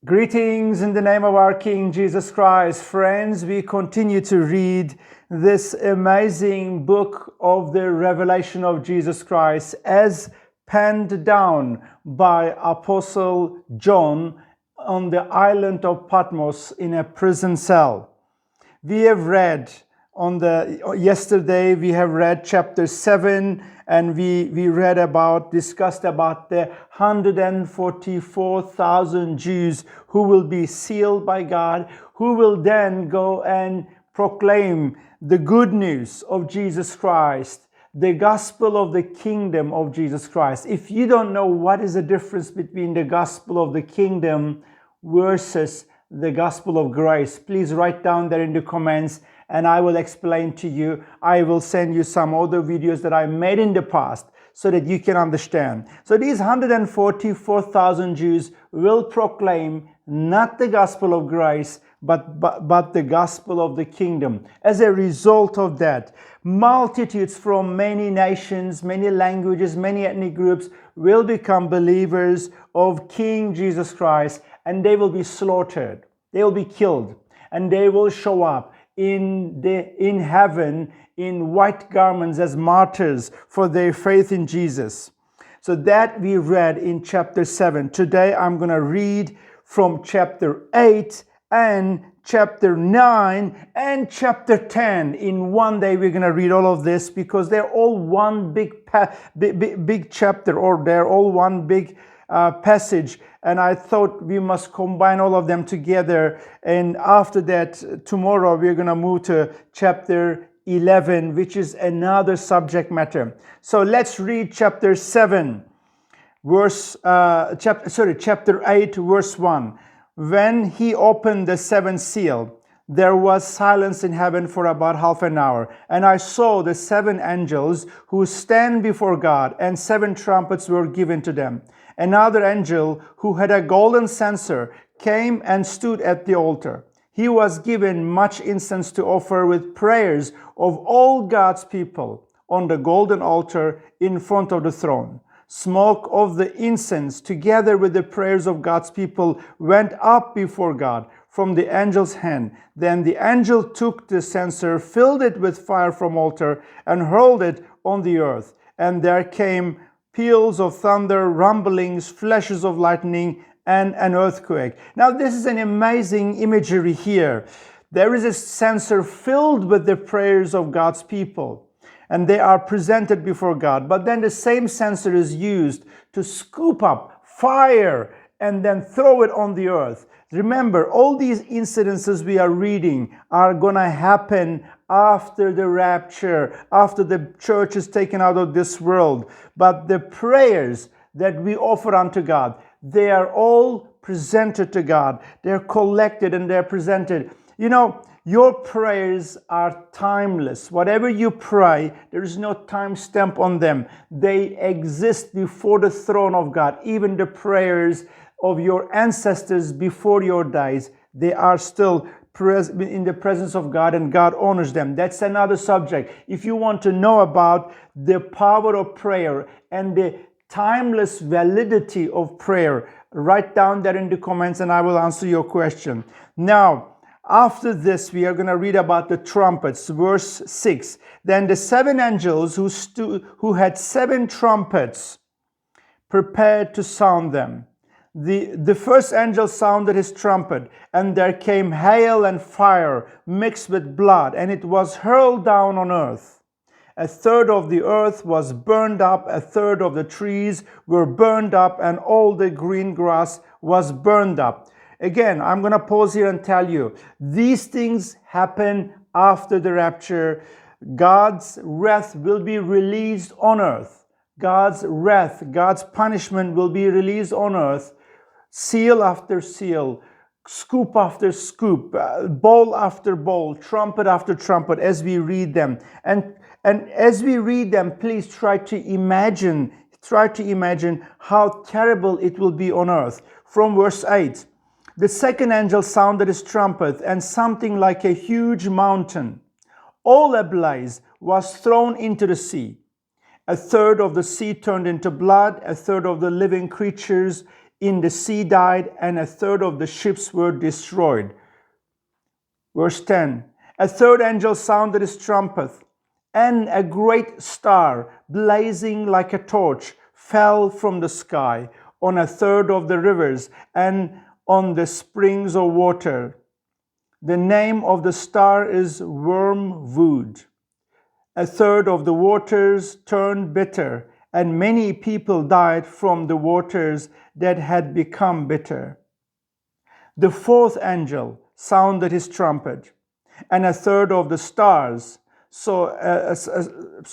Greetings in the name of our King Jesus Christ. Friends, we continue to read this amazing book of the revelation of Jesus Christ as penned down by Apostle John on the island of Patmos in a prison cell. We have read yesterday we have read chapter 7, and we discussed about the 144,000 Jews who will be sealed by God, who will then go and proclaim the good news of Jesus Christ, the gospel of the kingdom of Jesus Christ. If you don't know what is the difference between the gospel of the kingdom versus the gospel of grace, please write down there in the comments and I will explain to you. I will send you some other videos that I made in the past so that you can understand. So these 144,000 Jews will proclaim not the gospel of grace, but the gospel of the kingdom. As a result of that, multitudes from many nations, many languages, many ethnic groups will become believers of King Jesus Christ, and they will be slaughtered. They will be killed, and they will show up in heaven in white garments as martyrs for their faith in Jesus. So that we read in chapter 7. Today I'm going to read from chapter 8 and chapter 9 and chapter 10. In one day we're going to read all of this because they're all one big chapter, or they're all one big passage, and I thought we must combine all of them together. And after that, tomorrow we're going to move to chapter 11, which is another subject matter. So let's read chapter 7, chapter 8, verse 1. When he opened the seventh seal, there was silence in heaven for about half an hour. And I saw the seven angels who stand before God, and seven trumpets were given to them. Another angel who had a golden censer came and stood at the altar. He was given much incense to offer with prayers of all God's people on the golden altar in front of the throne. Smoke of the incense, together with the prayers of God's people, went up before God from the angel's hand. Then the angel took the censer, filled it with fire from altar, and hurled it on the earth. And there came peals of thunder, rumblings, flashes of lightning, and an earthquake. Now this is an amazing imagery here. There is a censer filled with the prayers of God's people, and they are presented before God. But then the same censer is used to scoop up fire and then throw it on the earth. Remember, all these incidences we are reading are going to happen after the rapture, after the church is taken out of this world. But the prayers that we offer unto God, they are all presented to God. They're collected and they're presented. You know, your prayers are timeless. Whatever you pray, there is no time stamp on them. They exist before the throne of God. Even the prayers of your ancestors before your days, they are still in the presence of God, and God honors them. That's another subject. If you want to know about the power of prayer and the timeless validity of prayer, write down that in the comments and I will answer your question. Now, after this, we are going to read about the trumpets, verse 6. Then the seven angels who had seven trumpets prepared to sound them. The first angel sounded his trumpet, and there came hail and fire mixed with blood, and it was hurled down on earth. A third of the earth was burned up, a third of the trees were burned up, and all the green grass was burned up. Again, I'm going to pause here and tell you, these things happen after the rapture. God's wrath will be released on earth. God's wrath, God's punishment will be released on earth. Seal after seal, scoop after scoop, bowl after bowl, trumpet after trumpet, as we read them. And as we read them, please try to imagine how terrible it will be on earth. From verse 8, the second angel sounded his trumpet, and something like a huge mountain, all ablaze, was thrown into the sea. A third of the sea turned into blood, a third of the living creatures in the sea died, and a third of the ships were destroyed. Verse 10, a third angel sounded his trumpet, and a great star, blazing like a torch, fell from the sky on a third of the rivers and on the springs of water. The name of the star is Wormwood. A third of the waters turned bitter, and many people died from the waters that had become bitter. The fourth angel sounded his trumpet, and a third of the stars. The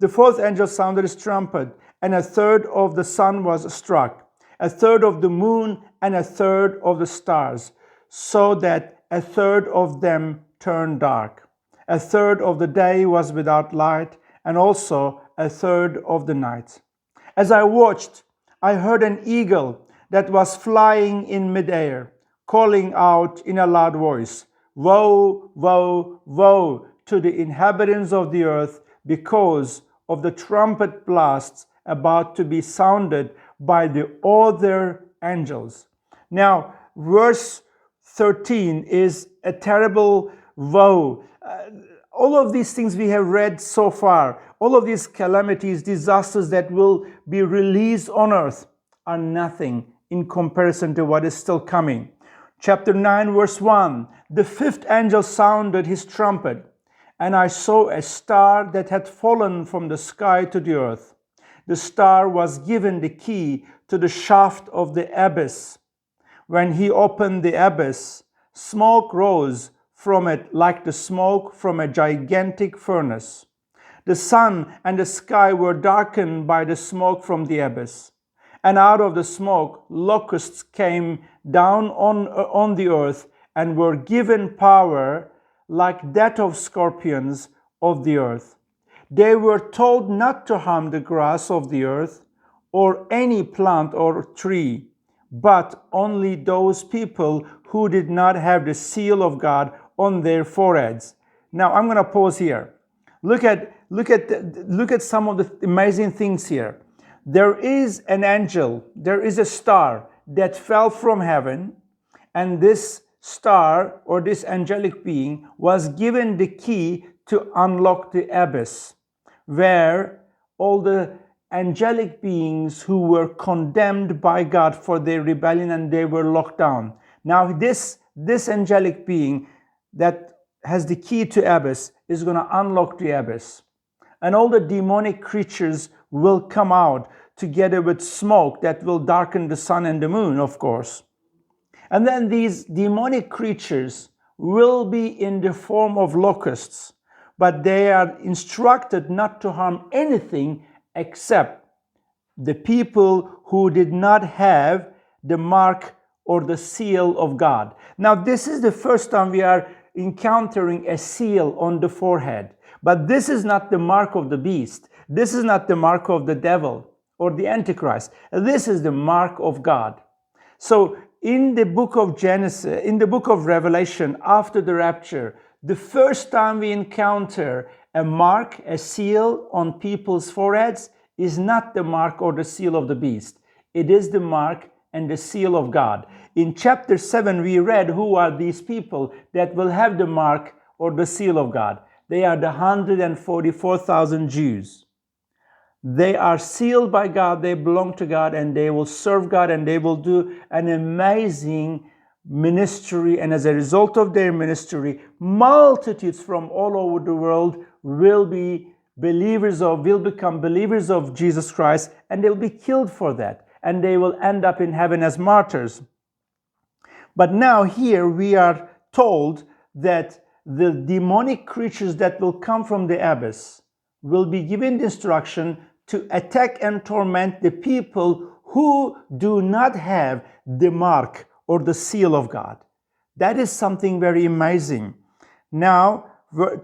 fourth angel sounded his trumpet, and a third of the sun was struck, a third of the moon, and a third of the stars, so that a third of them turned dark. A third of the day was without light, and also a third of the night. As I watched, I heard an eagle that was flying in midair, calling out in a loud voice, "Woe, woe, woe to the inhabitants of the earth, because of the trumpet blasts about to be sounded by the other angels." Now, verse 13 is a terrible woe. All of these things we have read so far, all of these calamities, disasters that will be released on earth are nothing in comparison to what is still coming. Chapter 9, verse 1, the fifth angel sounded his trumpet, and I saw a star that had fallen from the sky to the earth. The star was given the key to the shaft of the abyss. When he opened the abyss, smoke rose from it like the smoke from a gigantic furnace. The sun and the sky were darkened by the smoke from the abyss. And out of the smoke, locusts came down on the earth and were given power like that of scorpions of the earth. They were told not to harm the grass of the earth or any plant or tree, but only those people who did not have the seal of God on their foreheads. Now I'm going to pause here. Look at some of the amazing things here. There is an angel, there is a star that fell from heaven, and this star or this angelic being was given the key to unlock the abyss, where all the angelic beings who were condemned by God for their rebellion and they were locked down. Now this angelic being that has the key to abyss is going to unlock the abyss. And all the demonic creatures will come out together with smoke that will darken the sun and the moon, of course. And then these demonic creatures will be in the form of locusts, but they are instructed not to harm anything except the people who did not have the mark or the seal of God. Now, this is the first time we are encountering a seal on the forehead. But this is not the mark of the beast. This is not the mark of the devil or the Antichrist. This is the mark of God. So in the book of Genesis, in the book of Revelation, after the rapture, the first time we encounter a mark, a seal on people's foreheads is not the mark or the seal of the beast. It is the mark and the seal of God. In chapter 7, we read who are these people that will have the mark or the seal of God. They are the 144,000 Jews. They are sealed by God, they belong to God, and they will serve God, and they will do an amazing ministry. And as a result of their ministry, multitudes from all over the world will become believers of Jesus Christ, and they will be killed for that. And they will end up in heaven as martyrs. But now here we are told that the demonic creatures that will come from the abyss will be given the instruction to attack and torment the people who do not have the mark or the seal of God. That is something very amazing. Now,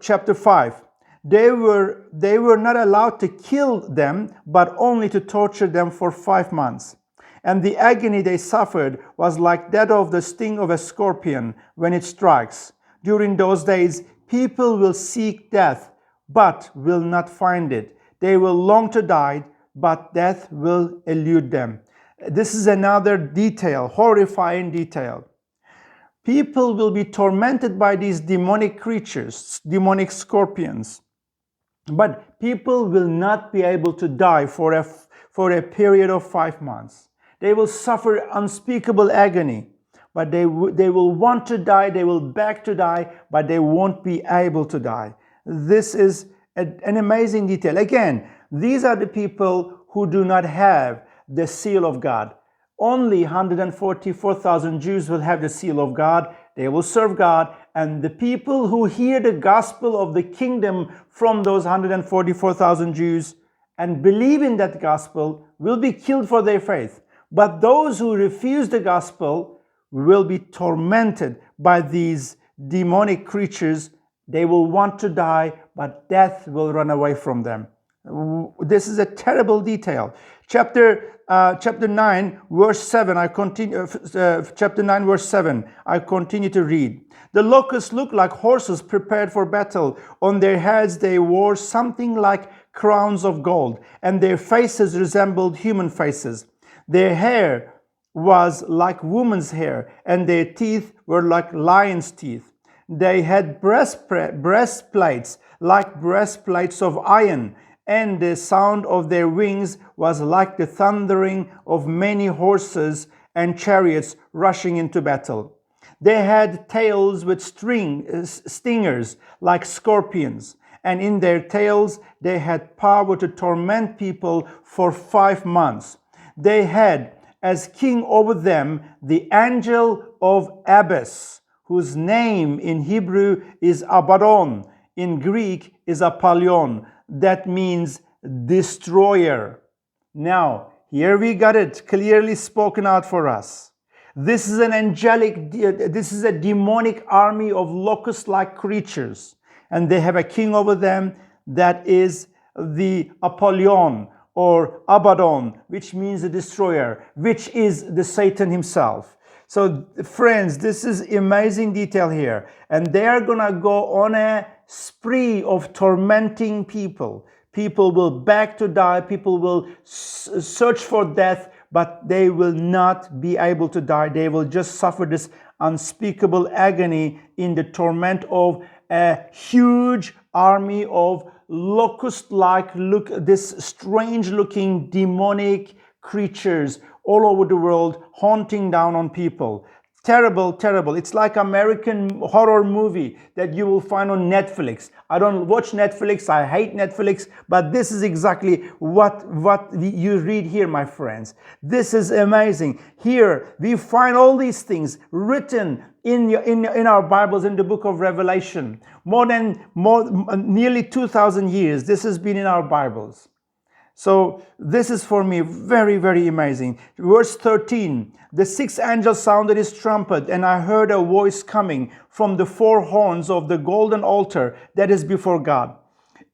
chapter 5. They were not allowed to kill them, but only to torture them for 5 months. And the agony they suffered was like that of the sting of a scorpion when it strikes. During those days, people will seek death, but will not find it. They will long to die, but death will elude them. This is another detail, horrifying detail. People will be tormented by these demonic creatures, demonic scorpions. But people will not be able to die for a period of 5 months. They will suffer unspeakable agony, but they will want to die, they will beg to die, but they won't be able to die. This is an amazing detail. Again, these are the people who do not have the seal of God. Only 144,000 Jews will have the seal of God. They will serve God, and the people who hear the gospel of the kingdom from those 144,000 Jews and believe in that gospel will be killed for their faith. But those who refuse the gospel will be tormented by these demonic creatures. They will want to die, but death will run away from them. This is a terrible detail. Chapter 9, verse 7, I continue, chapter 9, verse 7, I continue to read. The locusts looked like horses prepared for battle. On their heads they wore something like crowns of gold, and their faces resembled human faces. Their hair was like woman's hair, and their teeth were like lion's teeth. They had breastplates like breastplates of iron, and the sound of their wings was like the thundering of many horses and chariots rushing into battle. They had tails with stingers like scorpions, and in their tails they had power to torment people for 5 months. They had as king over them the angel of Abyss, whose name in Hebrew is Abaddon, in Greek is Apollyon, that means destroyer. Now, here we got it clearly spoken out for us. This is this is a demonic army of locust-like creatures, and they have a king over them that is the Apollyon or Abaddon, which means the destroyer, which is the Satan himself. So friends, this is amazing detail here, and they are gonna go on a spree of tormenting people. People will beg to die, people will search for death, but they will not be able to die. They will just suffer this unspeakable agony in the torment of a huge army of locust-like this strange looking demonic creatures all over the world haunting down on people. Terrible, terrible. It's like American horror movie that you will find on Netflix. I don't watch Netflix. I hate Netflix. But this is exactly what you read here, my friends. This is amazing. Here we find all these things written in our Bibles in the book of Revelation. Nearly 2,000 years. This has been in our Bibles. So this is for me very, very amazing. Verse 13, the sixth angel sounded his trumpet, and I heard a voice coming from the four horns of the golden altar that is before God.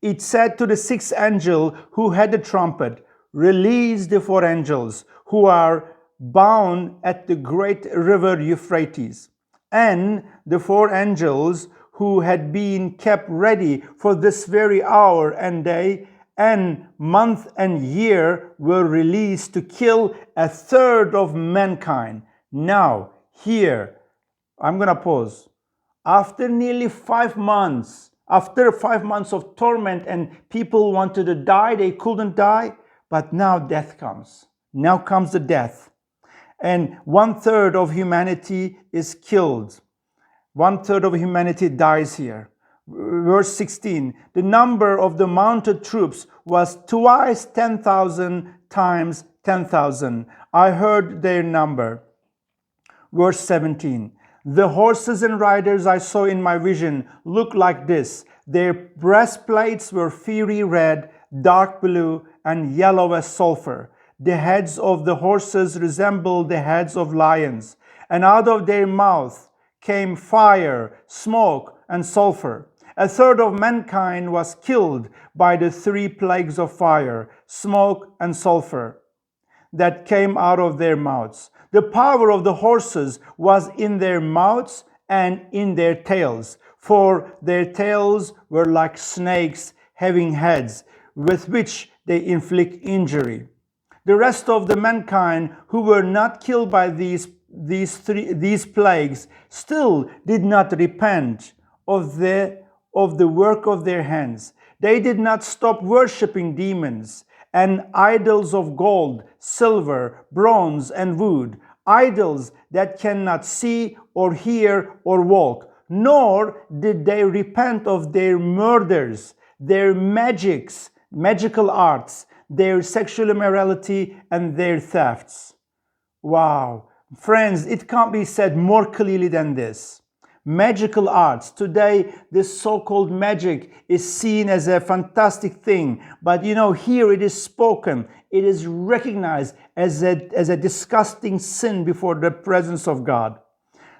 It said to the sixth angel who had the trumpet, release the four angels who are bound at the great river Euphrates, and the four angels who had been kept ready for this very hour and day and month and year were released to kill a third of mankind. Now, here, I'm going to pause. After nearly 5 months, after 5 months of torment and people wanted to die, they couldn't die, but now death comes. Now comes the death. And 1/3 of humanity is killed. 1/3 of humanity dies here. Verse 16, the number of the mounted troops was twice 10,000 times 10,000. I heard their number. Verse 17, the horses and riders I saw in my vision looked like this. Their breastplates were fiery red, dark blue, and yellow as sulfur. The heads of the horses resembled the heads of lions, and out of their mouth came fire, smoke, and sulfur. 1/3 of mankind was killed by the 3 plagues of fire, smoke, and sulfur that came out of their mouths. The power of the horses was in their mouths and in their tails, for their tails were like snakes having heads, with which they inflict injury. The rest of the mankind who were not killed by these plagues still did not repent of the work of their hands. They did not stop worshiping demons and idols of gold, silver, bronze, and wood, idols that cannot see or hear or walk. Nor did they repent of their murders, their magical arts, their sexual immorality, and their thefts. Wow. Friends, it can't be said more clearly than this. Magical arts. Today, this so-called magic is seen as a fantastic thing. But here it is spoken. It is recognized as a disgusting sin before the presence of God.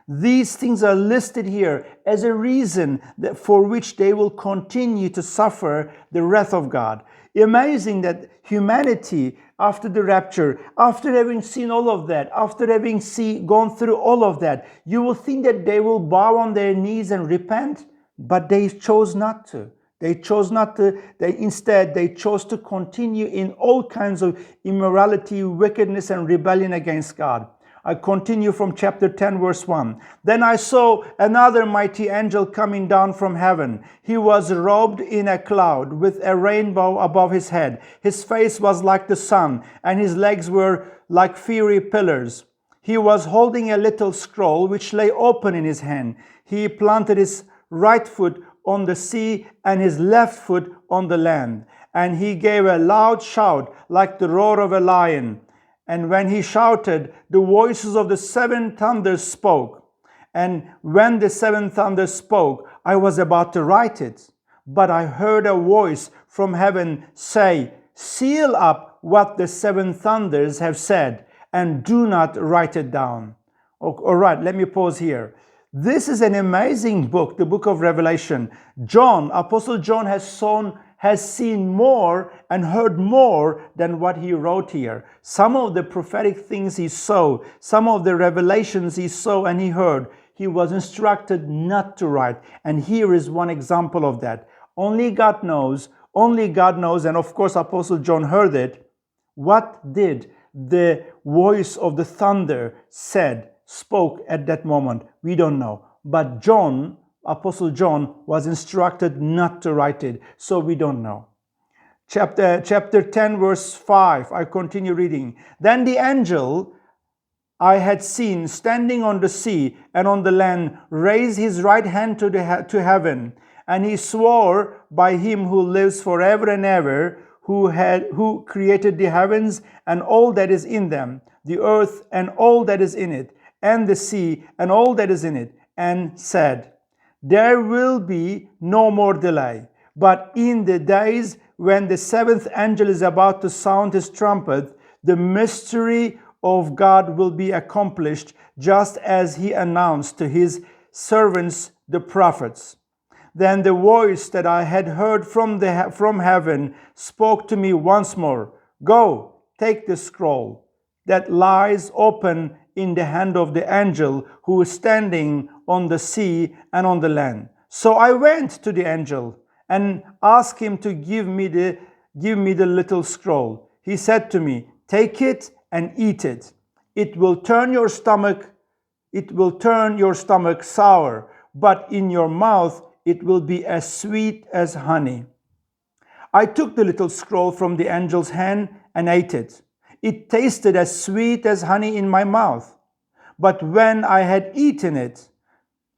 These things are listed here as a reason for which they will continue to suffer the wrath of God. Amazing that humanity, after the rapture, after having seen all of that, after having gone through all of that, you will think that they will bow on their knees and repent, but they chose not to. They chose not to. Instead, they chose to continue in all kinds of immorality, wickedness, and rebellion against God. I continue from chapter 10, verse 1. Then I saw another mighty angel coming down from heaven. He was robed in a cloud with a rainbow above his head. His face was like the sun, and his legs were like fiery pillars. He was holding a little scroll which lay open in his hand. He planted his right foot on the sea and his left foot on the land. And he gave a loud shout like the roar of a lion. And when he shouted, the voices of the seven thunders spoke. And when the seven thunders spoke, I was about to write it. But I heard a voice from heaven say, seal up what the seven thunders have said, and do not write it down. All right, let me pause here. This is an amazing book, the book of Revelation. Apostle John has seen more and heard more than what he wrote here. Some of the prophetic things he saw, some of the revelations he saw and he heard, he was instructed not to write. And here is one example of that. Only God knows, and of course Apostle John heard it. What did the voice of the thunder spoke at that moment? We don't know. But Apostle John was instructed not to write it, so we don't know. Chapter 10, verse 5, I continue reading. Then the angel I had seen standing on the sea and on the land raised his right hand to heaven, and he swore by him who lives forever and ever, who created the heavens and all that is in them, the earth and all that is in it, and the sea and all that is in it, and said, there will be no more delay, but in the days when the seventh angel is about to sound his trumpet, the mystery of God will be accomplished, just as he announced to his servants, the prophets. Then the voice that I had heard from heaven spoke to me once more, go, take the scroll that lies open in the hand of the angel who is standing on the sea and on the land. So I went to the angel and asked him to give me the little scroll. He said to me, take it and eat it. It will turn your stomach sour, but in your mouth it will be as sweet as honey. I took the little scroll from the angel's hand and ate it. It tasted as sweet as honey in my mouth. But when I had eaten it,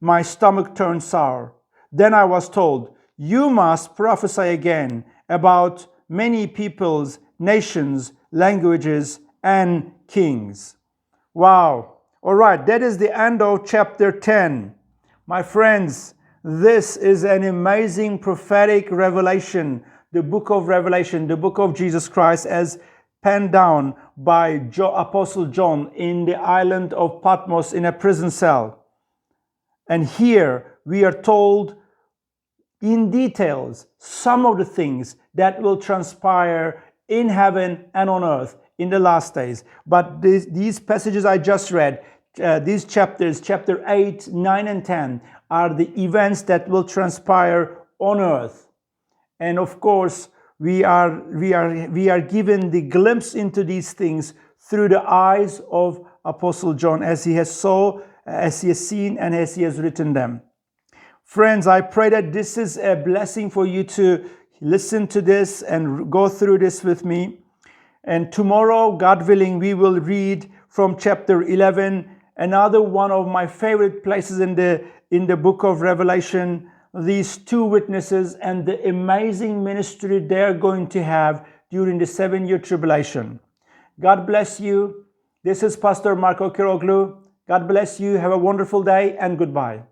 my stomach turned sour. Then I was told, you must prophesy again about many peoples, nations, languages, and kings. Wow. All right, that is the end of chapter 10. My friends, this is an amazing prophetic revelation, the book of Revelation, the book of Jesus Christ, as penned down by Apostle John in the island of Patmos in a prison cell. And here we are told in details some of the things that will transpire in heaven and on earth in the last days. But these passages I just read, these chapters, chapter 8, 9, and 10, are the events that will transpire on earth. And of course, we are given the glimpse into these things through the eyes of Apostle John, as he has seen and as he has written them. Friends, I pray that this is a blessing for you to listen to this and go through this with me. And tomorrow, God willing, we will read from chapter 11, another one of my favorite places in the book of Revelation, these two witnesses and the amazing ministry they're going to have during the 7-year tribulation. God bless you. This is Pastor Marco Kiroglu. God bless you. Have a wonderful day and goodbye.